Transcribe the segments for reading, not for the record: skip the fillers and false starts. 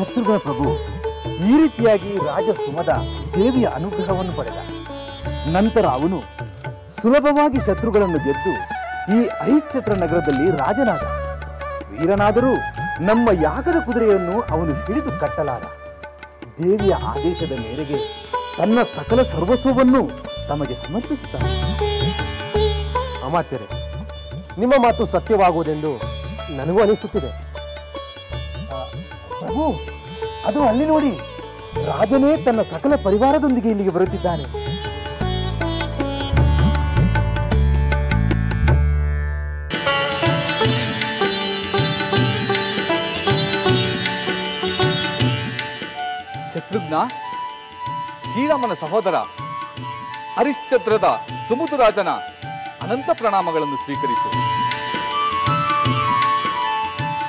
ಶತ್ರುಘ್ನ ಪ್ರಭು ಈ ರೀತಿಯಾಗಿ ರಾಜ ಸುಮದ ದೇವಿಯ ಅನುಗ್ರಹವನ್ನು ಪಡೆದ. ನಂತರ ಅವನು ಸುಲಭವಾಗಿ ಶತ್ರುಗಳನ್ನು ಗೆದ್ದು ಈ ಐಶ್ಚತ್ರ ನಗರದಲ್ಲಿ ರಾಜನಾದ. ವೀರನಾದರೂ ನಮ್ಮ ಯಾಗದ ಕುದುರೆಯನ್ನು ಅವನು ಹಿಡಿದು ಕಟ್ಟಲಾರ. ದೇವಿಯ ಆದೇಶದ ಮೇರೆಗೆ ತನ್ನ ಸಕಲ ಸರ್ವಸ್ವವನ್ನು ತಮಗೆ ಸಮರ್ಪಿಸುತ್ತಾನೆ. ಅಮಾತ್ಯರೇ, ನಿಮ್ಮ ಮಾತು ಸತ್ಯವಾಗುವುದೆಂದು ನನಗೂ ಅನಿಸುತ್ತಿದೆ. ಪ್ರಭು, ಅದು ಅಲ್ಲಿ ನೋಡಿ, ರಾಜನೇ ತನ್ನ ಸಕಲ ಪರಿವಾರದೊಂದಿಗೆ ಇಲ್ಲಿಗೆ ಬರುತ್ತಿದ್ದಾನೆ. ಶತ್ರುಘ್ನ, ಶ್ರೀರಾಮನ ಸಹೋದರ ಹರಿಶ್ಚಂದ್ರದ ಸುಮುದುರಾಜನ ಅನಂತ ಪ್ರಣಾಮಗಳನ್ನು ಸ್ವೀಕರಿಸು.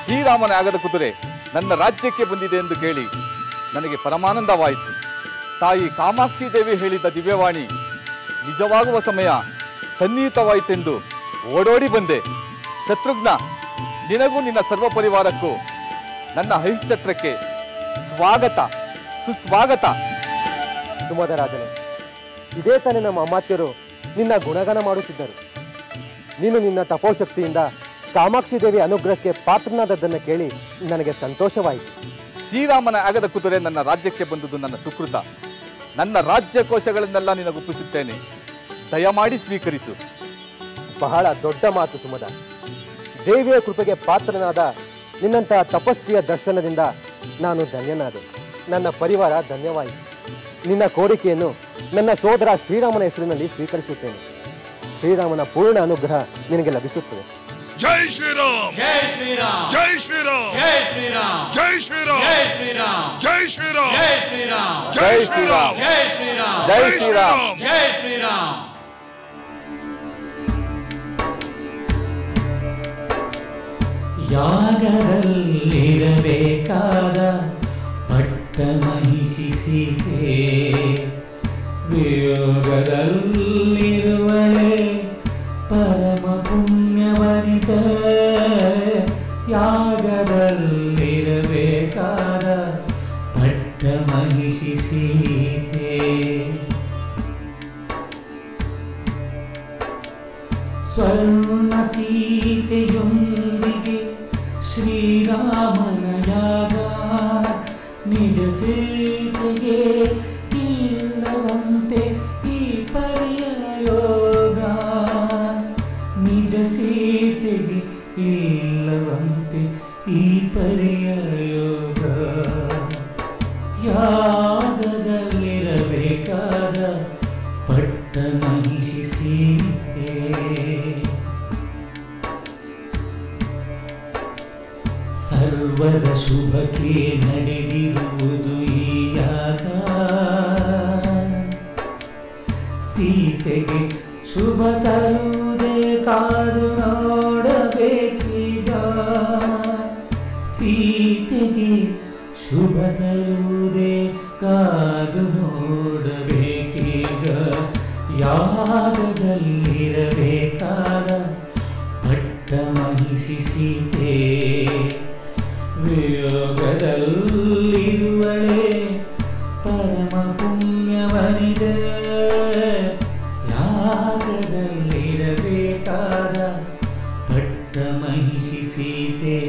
ಶ್ರೀರಾಮನ ಆಗದ ಕುದುರೆ ನನ್ನ ರಾಜ್ಯಕ್ಕೆ ಬಂದಿದೆ ಎಂದು ಕೇಳಿ ನನಗೆ ಪರಮಾನಂದವಾಯಿತು. ತಾಯಿ ಕಾಮಾಕ್ಷಿ ದೇವಿ ಹೇಳಿದ ದಿವ್ಯವಾಣಿ ನಿಜವಾಗುವ ಸಮಯ ಸನ್ನಿಹಿತವಾಯಿತೆಂದು ಓಡೋಡಿ ಬಂದೆ. ಶತ್ರುಘ್ನ, ನಿನಗೂ ನಿನ್ನ ಸರ್ವ ಪರಿವಾರಕ್ಕೂ ನನ್ನ ಹರಿಶ್ಚತ್ರಕ್ಕೆ ಸ್ವಾಗತ, ಸುಸ್ವಾಗತ. ಸುಮಧರಾಜನೇ, ಇದೇ ತಾನೇ ನಮ್ಮ ಅಮಾತ್ಯರು ನಿನ್ನ ಗುಣಗಾನ ಮಾಡುತ್ತಿದ್ದರು. ನೀನು ನಿನ್ನ ತಪೋಶಕ್ತಿಯಿಂದ ಕಾಮಾಕ್ಷಿ ದೇವಿ ಅನುಗ್ರಹಕ್ಕೆ ಪಾತ್ರನಾದದ್ದನ್ನು ಕೇಳಿ ನನಗೆ ಸಂತೋಷವಾಯಿತು. ಶ್ರೀರಾಮನ ಆಗದ ಕುದುರೆ ನನ್ನ ರಾಜ್ಯಕ್ಕೆ ಬಂದುದು ನನ್ನ ಸುಕೃತ. ನನ್ನ ರಾಜ್ಯಕೋಶಗಳನ್ನೆಲ್ಲ ನಿನಗೊಪ್ಪಿಸುತ್ತೇನೆ, ದಯಮಾಡಿ ಸ್ವೀಕರಿಸು. ಬಹಳ ದೊಡ್ಡ ಮಾತು ಸುಮದ. ದೇವಿಯ ಕೃಪೆಗೆ ಪಾತ್ರನಾದ ನಿನ್ನಂತಹ ತಪಸ್ವಿಯ ದರ್ಶನದಿಂದ ನಾನು ಧನ್ಯನಾದೆ. ನನ್ನ ಪರಿವಾರ ಧನ್ಯವಾಯಿತು. ನಿನ್ನ ಕೋರಿಕೆಯನ್ನು ನನ್ನ ಸೋದರ ಶ್ರೀರಾಮನ ಹೆಸರಿನಲ್ಲಿ ಸ್ವೀಕರಿಸುತ್ತೇನೆ. ಶ್ರೀರಾಮನ ಪೂರ್ಣ ಅನುಗ್ರಹ ನಿನಗೆ ಲಭಿಸುತ್ತದೆ. ಜೈ ಶ್ರೀರಾಮ್, ಜೈ ಶ್ರೀರಾಮ್, ಜೈ ಶ್ರೀರಾಮ್, ಜೈ ಶ್ರೀರಾಮ್, ಜೈ ಶ್ರೀರಾಮ್, ಜೈ ಶ್ರೀರಾಮ್, ಜೈ ಶ್ರೀರಾಮ್, ಜೈ ಶ್ರೀರಾಮ್, ಜೈ ಶ್ರೀರಾಮ್, ಜೈ ಶ್ರೀರಾಮ್, ಜೈ ಶ್ರೀರಾಮ್. ಯಾಗದಲ್ಲಿರಬೇಕಾದ ಪಟ್ಟ ಮಹಿಷಿ ಸೀತೆ, ವಿಯೋಗದಲ್ಲಿರುವಳೆ ಪರಮ ಪುಣ್ಯವನಿತ. ಯಾಗದಲ್ಲಿರಬೇಕಾದ ಪಟ್ಟ ಮಹಿಷಿ ಸೀತೆ, ಸ್ವರ್ಣ ಸೀತೆಯೊಂದಿಗೆ ಶ್ರೀರಾಮನ ಯಾಗ. ನಿಜ ಸೀತೆಗೆ ಇಲ್ಲವಂತೆ ಈ ಪರಿಯ ಯೋಗ. ನಿಜ ಸೀತೆಗೆ ಇಲ್ಲವಂತೆ ಈ ಪರಿಯ ಯೋಗ. ಯಾಗದಲ್ಲಿರಬೇಕಾದ ಪಟ್ಟ ಮಹಿಷಿ ಸೀತೆ, ಸರ್ವದ ಶುಭಕ್ಕೆ ನಡೆದಿರುವುದು ಈ ಯಾಗ. ಸೀತೆಗೆ ಶುಭ ತರುವುದೇ ಕಾದು ನೋಡಬೇಕೀಗ. ಸೀತೆಗೆ ಶುಭ ತರುವುದೇ ಕಾದು ನೋಡಬೇಕೀಗ. ಯಾಗದಲ್ಲಿರಬೇಕಾದ ಪಟ್ಟ ಮಹಿಷಿ ಸೀತೆ, ವಿಯೋಗದಲ್ಲಿರುವಳೆ ಪರಮ ಪುಣ್ಯವನಿದೆ. ಯಾಗದಲ್ಲಿರಬೇಕಾದ ಪಟ್ಟ ಮಹಿಷಿ ಸೀತೆ.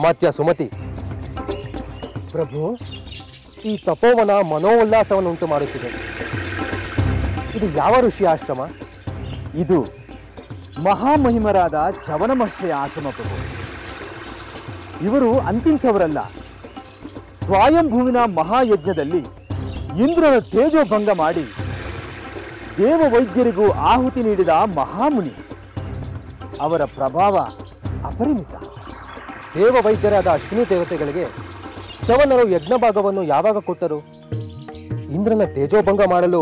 ಅಮಾತ್ಯ ಸುಮತಿ, ಪ್ರಭು, ಈ ತಪೋವನ ಮನೋಲ್ಲಾಸವನ್ನು ಉಂಟು ಮಾಡುತ್ತಿದೆ. ಇದು ಯಾವ ಋಷಿಯ ಆಶ್ರಮ? ಇದು ಮಹಾಮಹಿಮರಾದ ಚವನ ಮಹರ್ಷಿಯ ಆಶ್ರಮ ಪ್ರಭು. ಇವರು ಅಂತಿಂಥವರಲ್ಲ. ಸ್ವಯಂಭುವಿನ ಮಹಾಯಜ್ಞದಲ್ಲಿ ಇಂದ್ರನ ತೇಜೋಭಂಗ ಮಾಡಿ ದೇವ ವೈದ್ಯರಿಗೂ ಆಹುತಿ ನೀಡಿದ ಮಹಾಮುನಿ. ಅವರ ಪ್ರಭಾವ ಅಪರಿಮಿತ. ದೇವ ವೈದ್ಯರಾದ ಅಶ್ವಿನಿ ದೇವತೆಗಳಿಗೆ ಚವನರು ಯಜ್ಞ ಭಾಗವನ್ನು ಯಾವಾಗ ಕೊಟ್ಟರು? ಇಂದ್ರನ ತೇಜೋಭಂಗ ಮಾಡಲು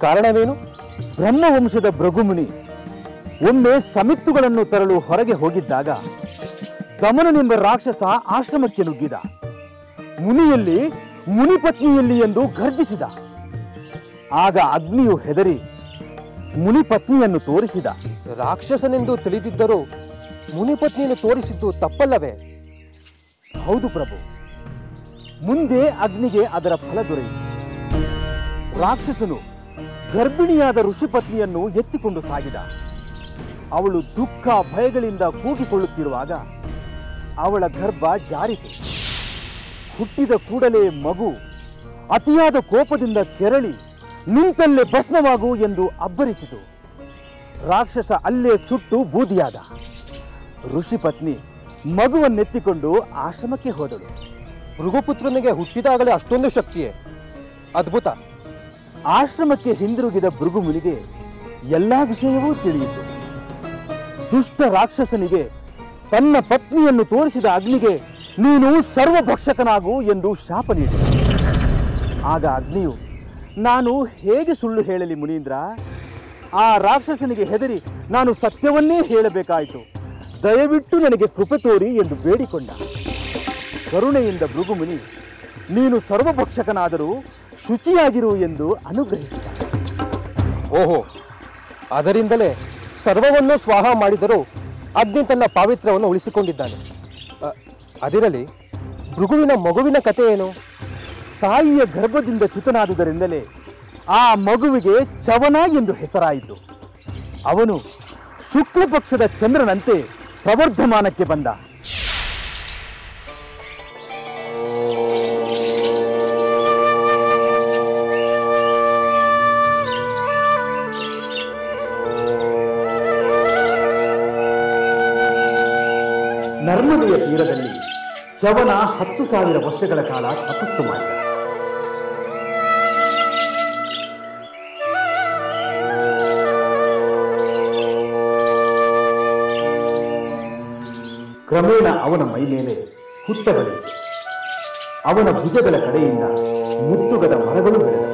ಕಾರಣವೇನು? ಬ್ರಹ್ಮವಂಶದ ಭೃಗುಮುನಿ ಒಮ್ಮೆ ಸಮಿತ್ತುಗಳನ್ನು ತರಲು ಹೊರಗೆ ಹೋಗಿದ್ದಾಗ ದಮನನೆಂಬ ರಾಕ್ಷಸ ಆಶ್ರಮಕ್ಕೆ ನುಗ್ಗಿದ. ಮುನಿಯಲ್ಲಿ ಮುನಿಪತ್ನಿಯಲ್ಲಿ ಎಂದು ಗರ್ಜಿಸಿದ. ಆಗ ಅಗ್ನಿಯು ಹೆದರಿ ಮುನಿಪತ್ನಿಯನ್ನು ತೋರಿಸಿದ. ರಾಕ್ಷಸನೆಂದು ತಿಳಿದಿದ್ದರೂ ಮುನಿಪತ್ನಿಯನ್ನು ತೋರಿಸಿದ್ದು ತಪ್ಪಲ್ಲವೇ? ಹೌದು ಪ್ರಭು. ಮುಂದೆ ಅಗ್ನಿಗೆ ಅದರ ಫಲ ದೊರೆಯಿತು. ರಾಕ್ಷಸನು ಗರ್ಭಿಣಿಯಾದ ಋಷಿಪತ್ನಿಯನ್ನು ಎತ್ತಿಕೊಂಡು ಸಾಗಿದ. ಅವಳು ದುಃಖ ಭಯಗಳಿಂದ ಕೂಗಿಕೊಳ್ಳುತ್ತಿರುವಾಗ ಅವಳ ಗರ್ಭ ಜಾರಿತು. ಹುಟ್ಟಿದ ಕೂಡಲೇ ಮಗು ಅತಿಯಾದ ಕೋಪದಿಂದ ಕೆರಳಿ ನಿಂತಲ್ಲೇ ಭಸ್ಮವಾಗು ಎಂದು ಅಬ್ಬರಿಸಿತು. ರಾಕ್ಷಸ ಅಲ್ಲೇ ಸುಟ್ಟು ಬೂದಿಯಾದ. ಋಷಿಪತ್ನಿ ಮಗುವನ್ನೆತ್ತಿಕೊಂಡು ಆಶ್ರಮಕ್ಕೆ ಹೋದಳು. ಭೃಗುಪುತ್ರನಿಗೆ ಹುಟ್ಟಿದಾಗಲೇ ಅಷ್ಟೊಂದು ಶಕ್ತಿಯೇ? ಅದ್ಭುತ. ಆಶ್ರಮಕ್ಕೆ ಹಿಂದಿರುಗಿದ ಭೃಗುಮುನಿಗೆ ಎಲ್ಲಾ ವಿಷಯವೂ ತಿಳಿಯಿತು. ದುಷ್ಟ ರಾಕ್ಷಸನಿಗೆ ತನ್ನ ಪತ್ನಿಯನ್ನು ತೋರಿಸಿದ ಅಗ್ನಿಗೆ ನೀನು ಸರ್ವಭಕ್ಷಕನಾಗು ಎಂದು ಶಾಪ ನೀಡಿದ. ಆಗ ಅಗ್ನಿಯು, ನಾನು ಹೇಗೆ ಸುಳ್ಳು ಹೇಳಲಿ ಮುನೀಂದ್ರ? ಆ ರಾಕ್ಷಸನಿಗೆ ಹೆದರಿ ನಾನು ಸತ್ಯವನ್ನೇ ಹೇಳಬೇಕಾಯಿತು. ದಯವಿಟ್ಟು ನನಗೆ ಕೃಪೆ ತೋರಿ ಎಂದು ಬೇಡಿಕೊಂಡ. ಕರುಣೆಯಿಂದ ಭೃಗುಮುನಿ, ನೀನು ಸರ್ವಭಕ್ಷಕನಾದರೂ ಶುಚಿಯಾಗಿರು ಎಂದು ಅನುಗ್ರಹಿಸಿದ. ಓಹೋ, ಅದರಿಂದಲೇ ಸರ್ವವನ್ನು ಸ್ವಾಹ ಮಾಡಿದರೂ ಅಗ್ನಿ ತನ್ನ ಪಾವಿತ್ರ್ಯವನ್ನು ಉಳಿಸಿಕೊಂಡಿದ್ದಾನೆ. ಅದಿರಲಿ, ಭೃಗುವಿನ ಮಗುವಿನ ಕಥೆ ಏನು? ತಾಯಿಯ ಗರ್ಭದಿಂದ ಚ್ಯುತನಾದುದರಿಂದಲೇ ಆ ಮಗುವಿಗೆ ಚವನ ಎಂದು ಹೆಸರಾಯಿತು. ಅವನು ಶುಕ್ಲ ಪಕ್ಷದ ಚಂದ್ರನಂತೆ ಪ್ರವರ್ಧಮಾನಕ್ಕೆ ಬಂದ. ನರ್ಮದೆಯ ತೀರದಲ್ಲಿ ಚವನ 10,000 ವರ್ಷಗಳ ಕಾಲ ತಪಸ್ಸು ಮಾಡಿದ. ಕ್ರಮೇಣ ಅವನ ಮೈ ಮೇಲೆ ಹುತ್ತ ಬೆಳೆಯಿತು. ಅವನ ಭುಜಗಳ ಕಡೆಯಿಂದ ಮುತ್ತುಗದ ಮರಗಳು ಬೆಳೆದವು.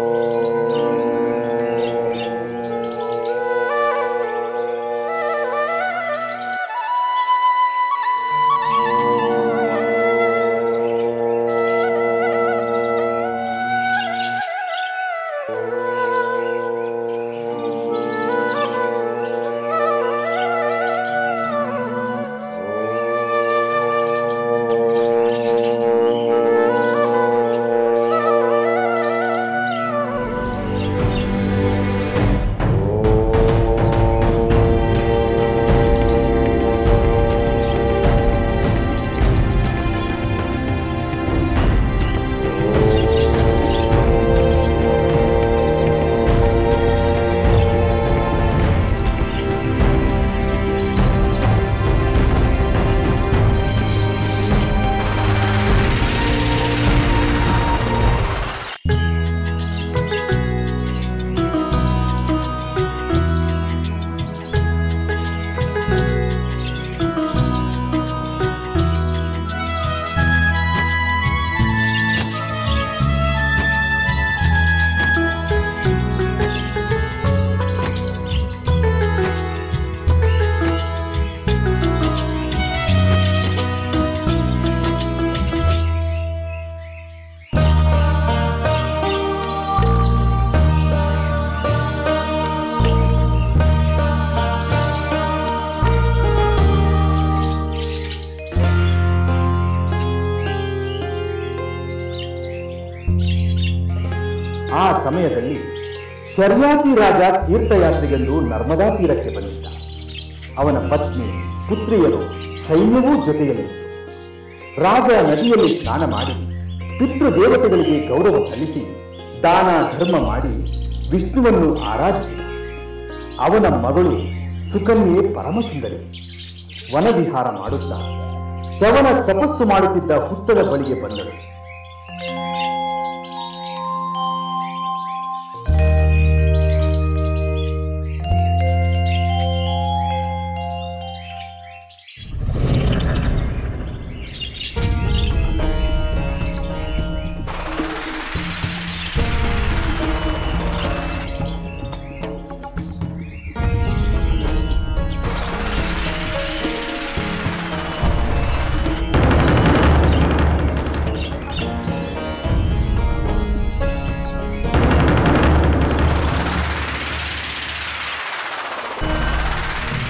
ಆ ಸಮಯದಲ್ಲಿ ಶರ್ಯಾತಿ ರಾಜ ತೀರ್ಥಯಾತ್ರೆಗೆಂದು ನರ್ಮದಾ ತೀರಕ್ಕೆ ಬಂದಿದ್ದ. ಅವನ ಪತ್ನಿ, ಪುತ್ರಿಯರು, ಸೈನ್ಯವೂ ಜೊತೆಯಲ್ಲಿತ್ತು. ರಾಜ ನದಿಯಲ್ಲಿ ಸ್ನಾನ ಮಾಡಿ ಪಿತೃದೇವತೆಗಳಿಗೆ ಗೌರವ ಸಲ್ಲಿಸಿ ದಾನ ಧರ್ಮ ಮಾಡಿ ವಿಷ್ಣುವನ್ನು ಆರಾಧಿಸಿದ. ಅವನ ಮಗಳು ಸುಕನ್ಯೆ ಪರಮಸುಂದರಿ ವನವಿಹಾರ ಮಾಡುತ್ತಾ ಚವನ ತಪಸ್ಸು ಮಾಡುತ್ತಿದ್ದ ಹುತ್ತದ ಬಳಿಗೆ ಬಂದಳು.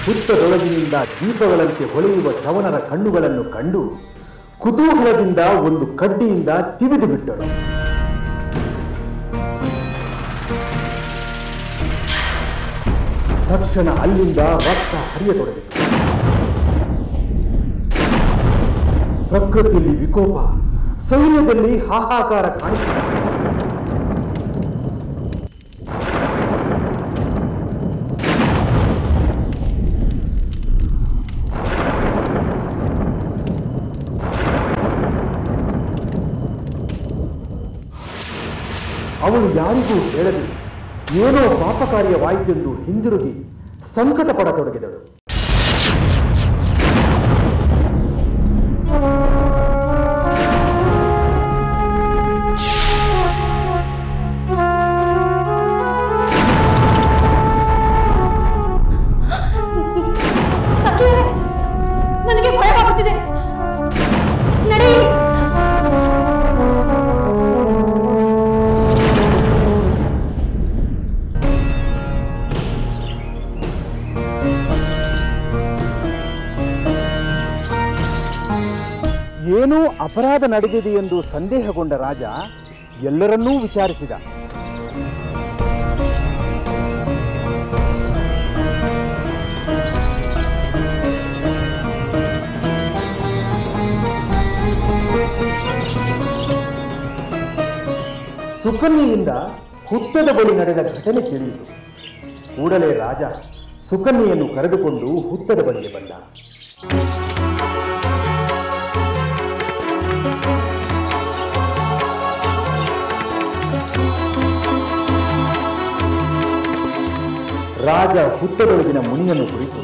ಹುತ್ತದೊಳಗಿನಿಂದ ದೀಪಗಳಂತೆ ಹೊಳೆಯುವ ಚವನರ ಕಣ್ಣುಗಳನ್ನು ಕಂಡು ಕುತೂಹಲದಿಂದ ಒಂದು ಕಡ್ಡಿಯಿಂದ ತಿವಿದು ಬಿಟ್ಟಳು. ತಕ್ಷಣ ಅಲ್ಲಿಂದ ರಕ್ತ ಹರಿಯತೊಡಗಿತು. ಪ್ರಕೃತಿಯಲ್ಲಿ ವಿಕೋಪ, ಸೈನ್ಯದಲ್ಲಿ ಹಾಹಾಕಾರ ಕಾಣಿಸಿತು. ಅವಳು ಯಾರಿಗೂ ಹೇಳದೆ ಏನೋ ಪಾಪಕಾರ್ಯವಾಯಿತೆಂದು ಹಿಂದಿರುಗಿ ಸಂಕಟ ಪಡತೊಡಗಿದಳು. ನನಗೆ ಭಯವಾಗುತ್ತಿದೆ, ನಡಿ. ಏನೋ ಅಪರಾಧ ನಡೆದಿದೆ ಎಂದು ಸಂದೇಹಗೊಂಡ ರಾಜ ಎಲ್ಲರನ್ನೂ ವಿಚಾರಿಸಿದ. ಸುಕನ್ಯೆಯಿಂದ ಹುತ್ತದ ಬಳಿ ನಡೆದ ಘಟನೆ ತಿಳಿಯಿತು. ಕೂಡಲೇ ರಾಜ ಸುಕನ್ಯೆಯನ್ನು ಕರೆದುಕೊಂಡು ಹುತ್ತದ ಬಳಿಗೆ ಬಂದ. ರಾಜ ಹುತ್ತದೊಳಗಿನ ಮುನಿಯನ್ನು ಕುರಿತು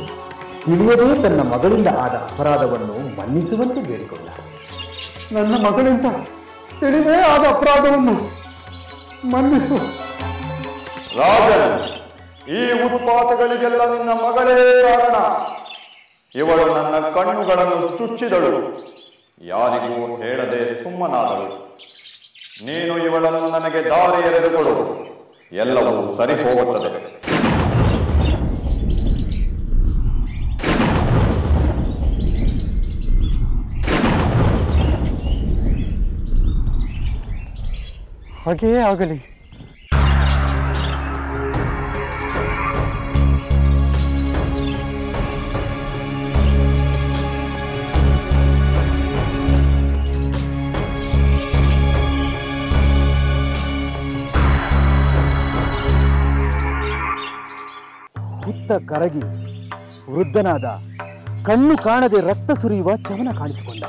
ತಿಳಿಯದೇ ತನ್ನ ಮಗಳಿಂದ ಆದ ಅಪರಾಧವನ್ನು ಮನ್ನಿಸುವಂತೆ ಬೇಡಿಕೊಂಡ. ನನ್ನ ಮಗಳಿಂದ ತಿಳಿದೇ ಆದ ಅಪರಾಧವನ್ನು ಮನ್ನಿಸು. ರಾಜನ್, ಈ ಉತ್ಪಾತಗಳಿಗೆಲ್ಲ ನಿನ್ನ ಮಗಳೇ ಕಾರಣ. ಇವಳು ನನ್ನ ಕಣ್ಣುಗಳನ್ನು ಚುಚ್ಚಿದಳು, ಯಾರಿಗೂ ಹೇಳದೆ ಸುಮ್ಮನಾದಳು. ನೀನು ಇವಳನ್ನು ನನಗೆ ದಾರಿ ಎರೆದುಕೊಡು, ಎಲ್ಲವೂ ಸರಿ ಹೋಗುತ್ತದೆ. ಹಾಗೆಯೇ ಆಗಲಿ. ಹುತ್ತ ಕರಗಿ ವೃದ್ಧನಾದ, ಕಣ್ಣು ಕಾಣದೆ ರಕ್ತ ಸುರಿಯುವ ಚವನ ಕಾಣಿಸಿಕೊಂಡ.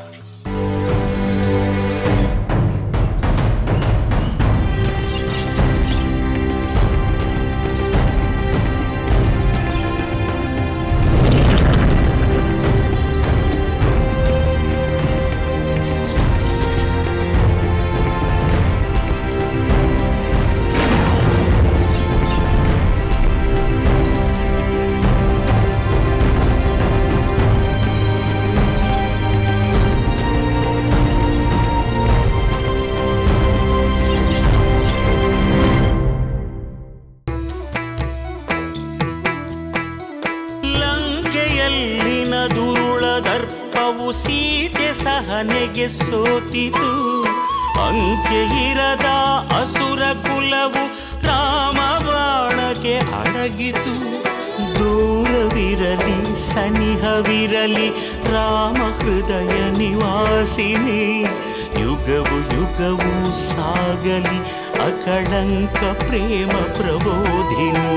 ಸೀತೆ ಸಹನೆಗೆ ಸೋತಿತು, ಅಂಕೆ ಇರದ ಅಸುರ ಕುಲವು ರಾಮ ಬಾಣಕ್ಕೆ ಅಡಗಿತು. ದೂರವಿರಲಿ ಸನಿಹವಿರಲಿ ರಾಮ ಹೃದಯ ನಿವಾಸಿನಿ ಯುಗವು ಯುಗವು ಸಾಗಲಿ ಅಕಳಂಕ ಪ್ರೇಮ ಪ್ರಬೋಧಿನಿ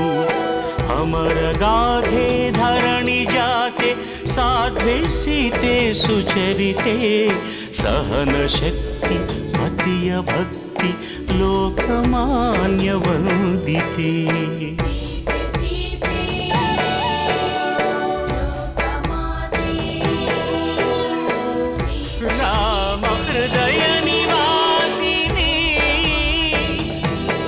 ಅಮರ ಗಾಧೆ ಧರಣಿ ಜಾತೆ ಸಾಧ್ವೆ ಸೀತೆ ಸುಚರಿತೆ ಸಹನ ಶಕ್ತಿ ಪತಿಯ ಭಕ್ತಿ ಲೋಕಮಾನ್ಯ ವಂದಿತೆ ರಾಮ ಹೃದಯ ನಿವಾಸಿನಿ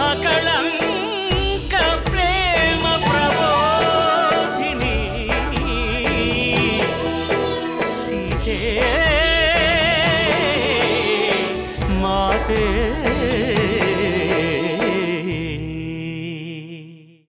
ಅಕಳಂಕ ಪ್ರೇಮ ಪ್ರಬೋಧಿನಿ ಸೀತೆ ಮಾತೆ